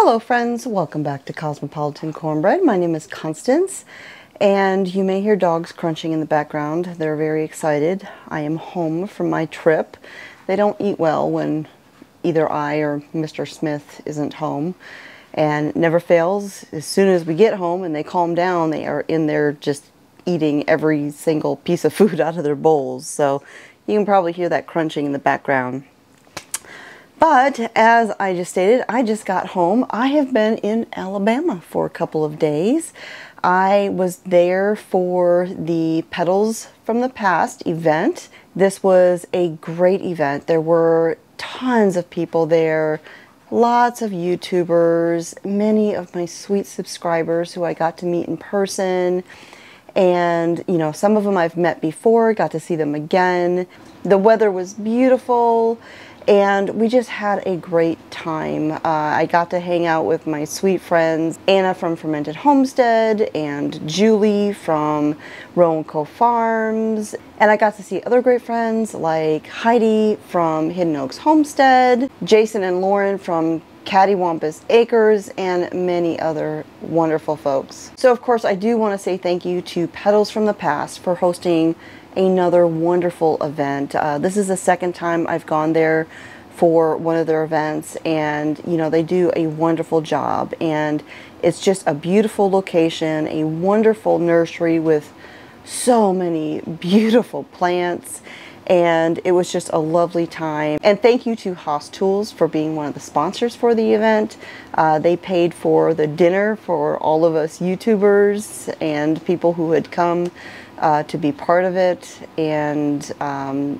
Hello friends, welcome back to Cosmopolitan Cornbread. My name is Constance, and you may hear dogs crunching in the background. They're very excited. I am home from my trip. They don't eat well when either I or Mr. Smith isn't home, and never fails, as soon as we get home and they calm down, they are in there just eating every single piece of food out of their bowls. So you can probably hear that crunching in the background. But as I just stated, I just got home. I have been in Alabama for a couple of days. I was there for the Petals from the Past event. This was a great event. There were tons of people there, lots of YouTubers, many of my sweet subscribers who I got to meet in person. And, you know, some of them I've met before, got to see them again. The weather was beautiful, and we just had a great time. I got to hang out with my sweet friends, Anna from Fermented Homestead and Julie from Row & Co Farms. And I got to see other great friends like Heidi from Hidden Oaks Homestead, Jason and Lauren from Cattywampus Acres, and many other wonderful folks. So of course I do want to say thank you to Petals from the Past for hosting another wonderful event. This is the second time I've gone there for one of their events, and you know, they do a wonderful job, and it's just a beautiful location, a wonderful nursery with so many beautiful plants, and it was just a lovely time. And thank you to Haas Tools for being one of the sponsors for the event. They paid for the dinner for all of us YouTubers and people who had come to be part of it, and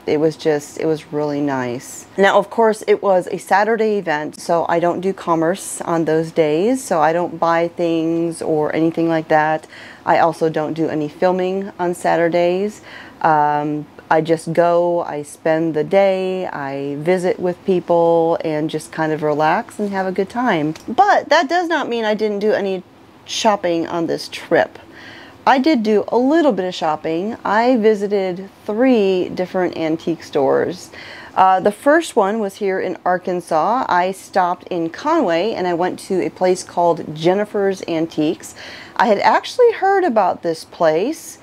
it was really nice. Now of course it was a Saturday event, so I don't do commerce on those days, so I don't buy things or anything like that. I also don't do any filming on Saturdays. I just go, I spend the day, I visit with people, and just kind of relax and have a good time. But that does not mean I didn't do any shopping on this trip. I did do a little bit of shopping. I visited 3 different antique stores. The first one was here in Arkansas. I stopped in Conway and I went to a place called Jennifer's Antiques. I had actually heard about this place,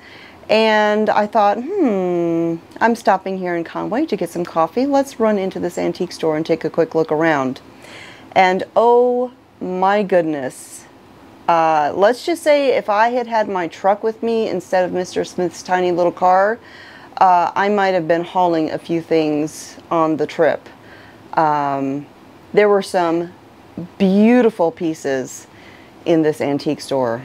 and I thought, I'm stopping here in Conway to get some coffee. Let's run into this antique store and take a quick look around. And oh my goodness. Let's just say if I had had my truck with me instead of Mr. Smith's tiny little car, I might have been hauling a few things on the trip. There were some beautiful pieces in this antique store.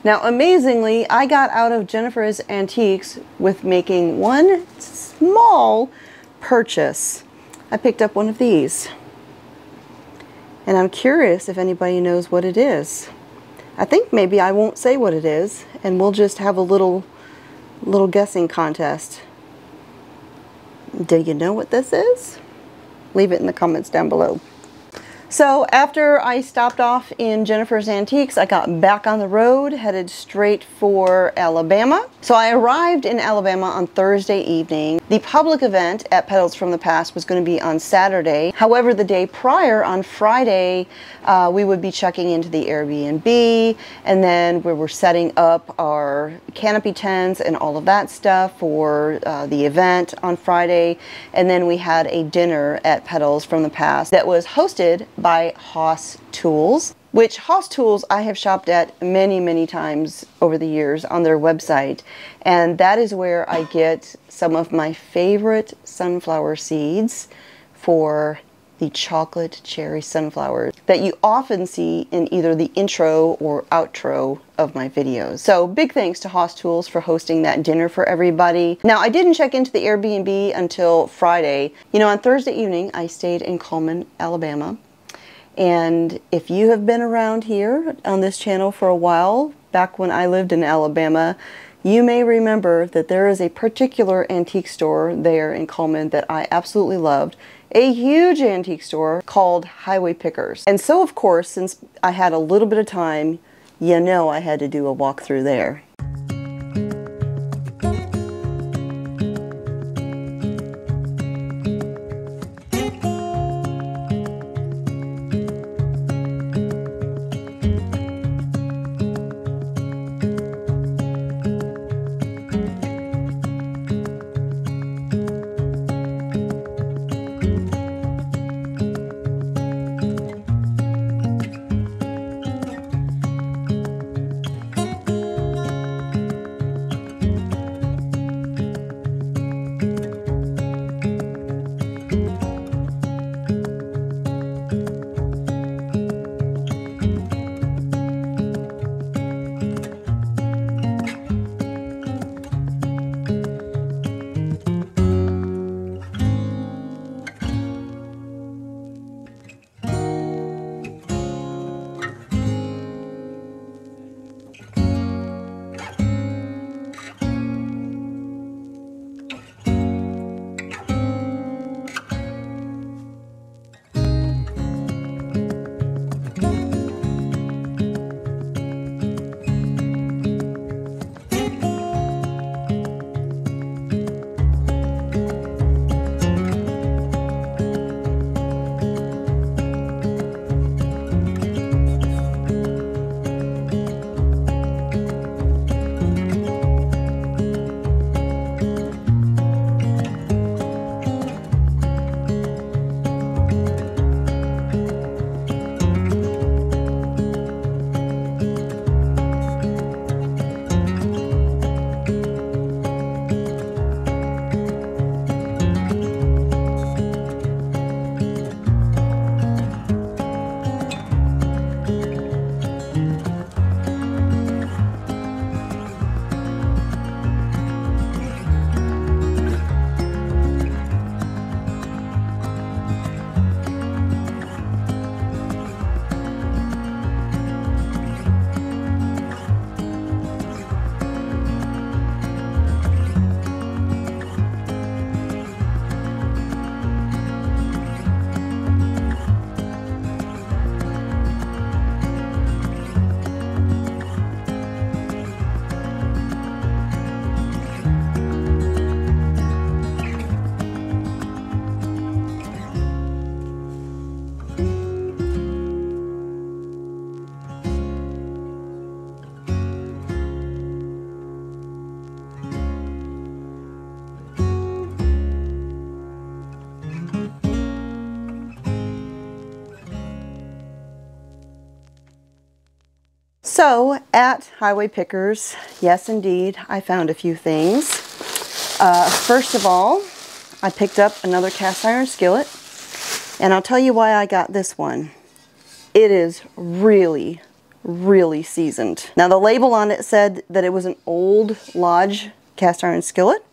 Now, amazingly, I got out of Jennifer's Antiques with making one small purchase. I picked up one of these. And I'm curious if anybody knows what it is. I think maybe I won't say what it is, and we'll just have a little guessing contest. Do you know what this is? Leave it in the comments down below. So after I stopped off in Jennifer's Antiques, I got back on the road, headed straight for Alabama. So I arrived in Alabama on Thursday evening. The public event at Petals from the Past was going to be on Saturday. However, the day prior, on Friday, we would be checking into the Airbnb, and then we were setting up our canopy tents and all of that stuff for the event on Friday. And then we had a dinner at Petals from the Past that was hosted by Haas Tools, which Haas Tools I have shopped at many times over the years on their website, and that is where I get some of my favorite sunflower seeds for the chocolate cherry sunflowers that you often see in either the intro or outro of my videos. So big thanks to Haas Tools for hosting that dinner for everybody. Now, I didn't check into the Airbnb until Friday. You know, on Thursday evening I stayed in Cullman, Alabama. And if you have been around here on this channel for a while, back when I lived in Alabama, you may remember that there is a particular antique store there in Cullman that I absolutely loved. A huge antique store called Highway Pickers. And so, of course, since I had a little bit of time, you know I had to do a walk through there. So at Highway Pickers, yes indeed, I found a few things. First of all, I picked up another cast iron skillet, and I'll tell you why I got this one. It is really, really seasoned. Now the label on it said that it was an old Lodge cast iron skillet.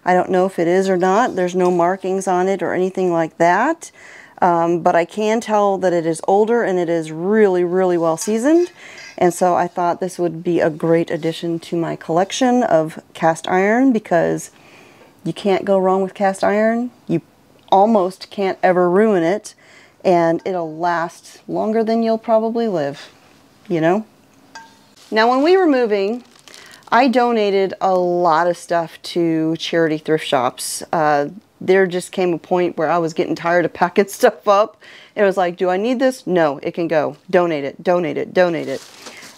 I don't know if it is or not. There's no markings on it or anything like that. But I can tell that it is older and it is really, really well seasoned. And so I thought this would be a great addition to my collection of cast iron, because you can't go wrong with cast iron. You almost can't ever ruin it, and it'll last longer than you'll probably live, you know? Now, when we were moving, I donated a lot of stuff to charity thrift shops. There just came a point where I was getting tired of packing stuff up. It was like, do I need this? No, it can go. Donate it, donate it, donate it.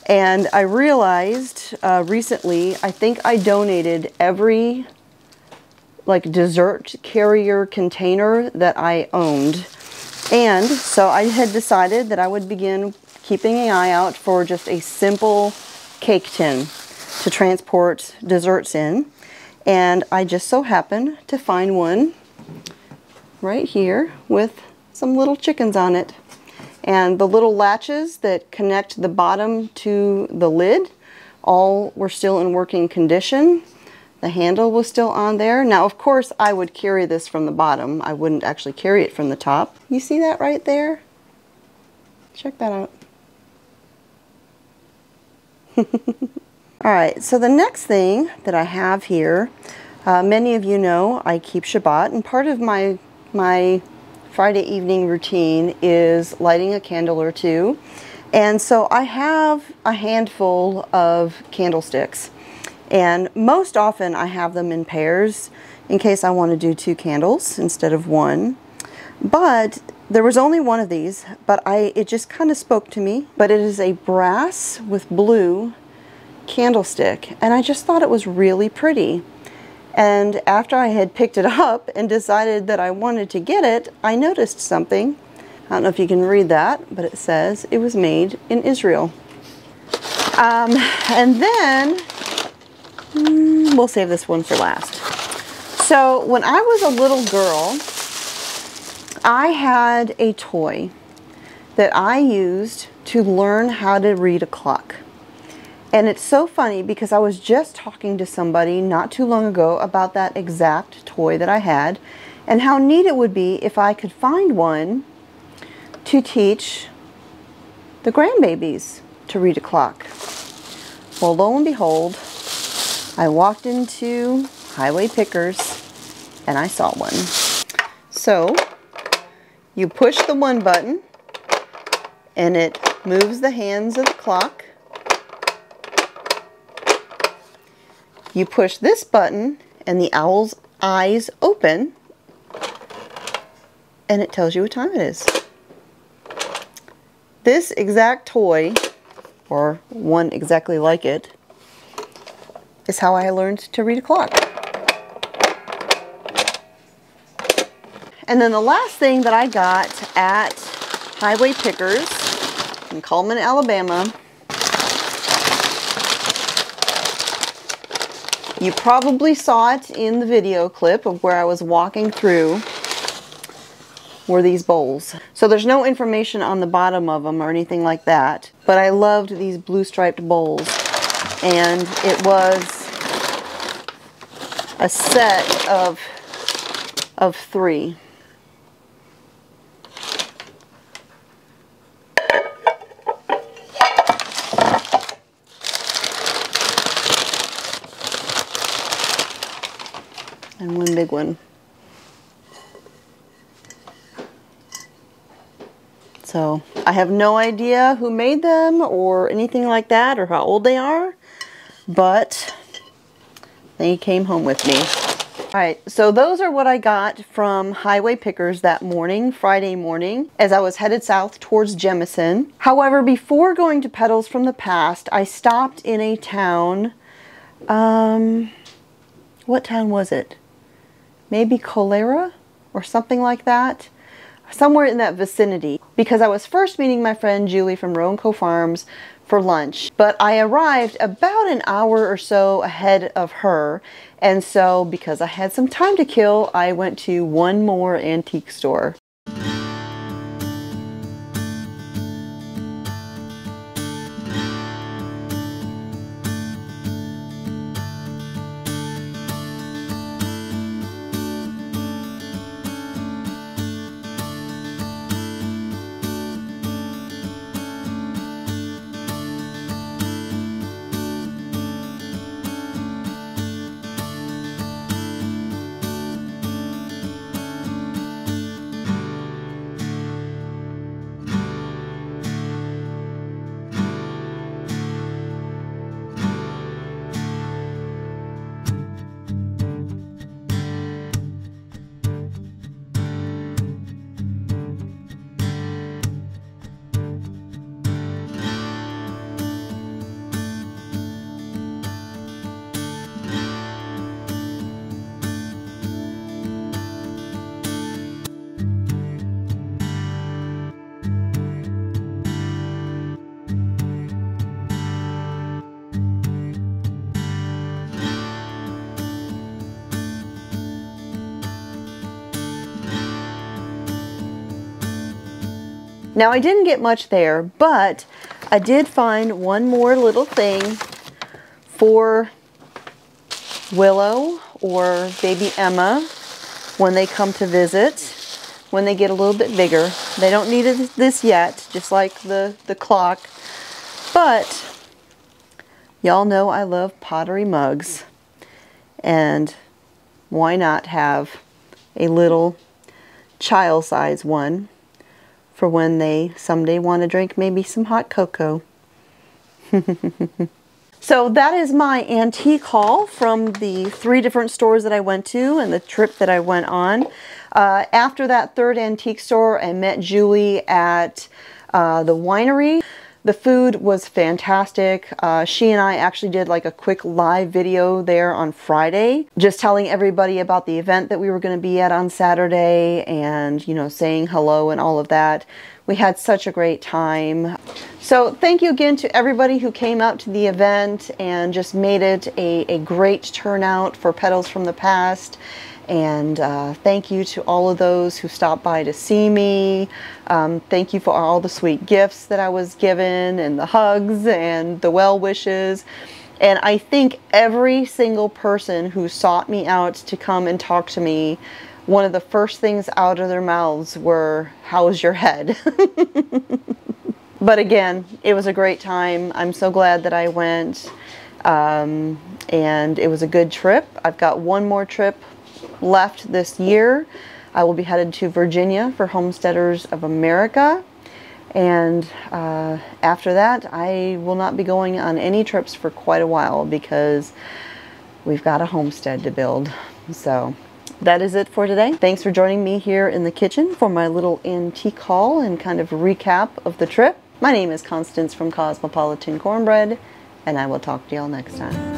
And I realized recently, I think I donated every dessert carrier container that I owned. And so I had decided that I would begin keeping an eye out for just a simple cake tin to transport desserts in. And I just so happened to find one right here with some little chickens on it. And the little latches that connect the bottom to the lid all were still in working condition. The handle was still on there. Now, of course, I would carry this from the bottom. I wouldn't actually carry it from the top. You see that right there? Check that out. Alright, so the next thing that I have here, many of you know I keep Shabbat, and part of my Friday evening routine is lighting a candle or two. And so I have a handful of candlesticks. And most often I have them in pairs in case I want to do 2 candles instead of 1. But there was only one of these, but it just kind of spoke to me. But it is a brass with blue candlestick, and I just thought it was really pretty. And after I had picked it up and decided that I wanted to get it, I noticed something. I don't know if you can read that, but it says it was made in Israel. And then we'll save this one for last. So when I was a little girl, I had a toy that I used to learn how to read a clock. And it's so funny because I was just talking to somebody not too long ago about that exact toy that I had, and how neat it would be if I could find one to teach the grandbabies to read a clock. Well, lo and behold, I walked into Highway Pickers and I saw one. So you push the 1 button and it moves the hands of the clock. You push this button and the owl's eyes open and it tells you what time it is. This exact toy, or one exactly like it, is how I learned to read a clock. And then the last thing that I got at Highway Pickers in Cullman, Alabama, you probably saw it in the video clip of where I was walking through, were these bowls. So there's no information on the bottom of them or anything like that, but I loved these blue striped bowls. And it was a set of 3. And 1 big one. So I have no idea who made them or anything like that, or how old they are, but they came home with me. Alright, so those are what I got from Highway Pickers that morning, Friday morning, as I was headed south towards Jemison. However, before going to Petals from the Past, I stopped in a town, what town was it? Maybe Colera or something like that. Somewhere in that vicinity, because I was first meeting my friend Julie from Row & Co Farms for lunch, but I arrived about an hour or so ahead of her, and so because I had some time to kill, I went to one more antique store. Now I didn't get much there, but I did find one more little thing for Willow or baby Emma when they come to visit, when they get a little bit bigger. They don't need this yet, just like the clock, but y'all know I love pottery mugs, and why not have a little child-size one for when they someday want to drink maybe some hot cocoa. So that is my antique haul from the 3 different stores that I went to and the trip that I went on. After that third antique store, I met Julie at the winery. The food was fantastic. She and I actually did like a quick live video there on Friday, just telling everybody about the event that we were going to be at on Saturday and, you know, saying hello and all of that. We had such a great time. So thank you again to everybody who came out to the event and just made it a great turnout for Petals from the Past. And thank you to all of those who stopped by to see me. Thank you for all the sweet gifts that I was given and the hugs and the well wishes. And I think every single person who sought me out to come and talk to me, one of the first things out of their mouths were, "How's your head?" But again, it was a great time. I'm so glad that I went. And it was a good trip. I've got one more trip left this year. I will be headed to Virginia for Homesteaders of America, and after that I will not be going on any trips for quite a while because we've got a homestead to build. So that is it for today. Thanks for joining me here in the kitchen for my little antique haul and kind of recap of the trip. My name is Constance from Cosmopolitan Cornbread, and I will talk to y'all next time.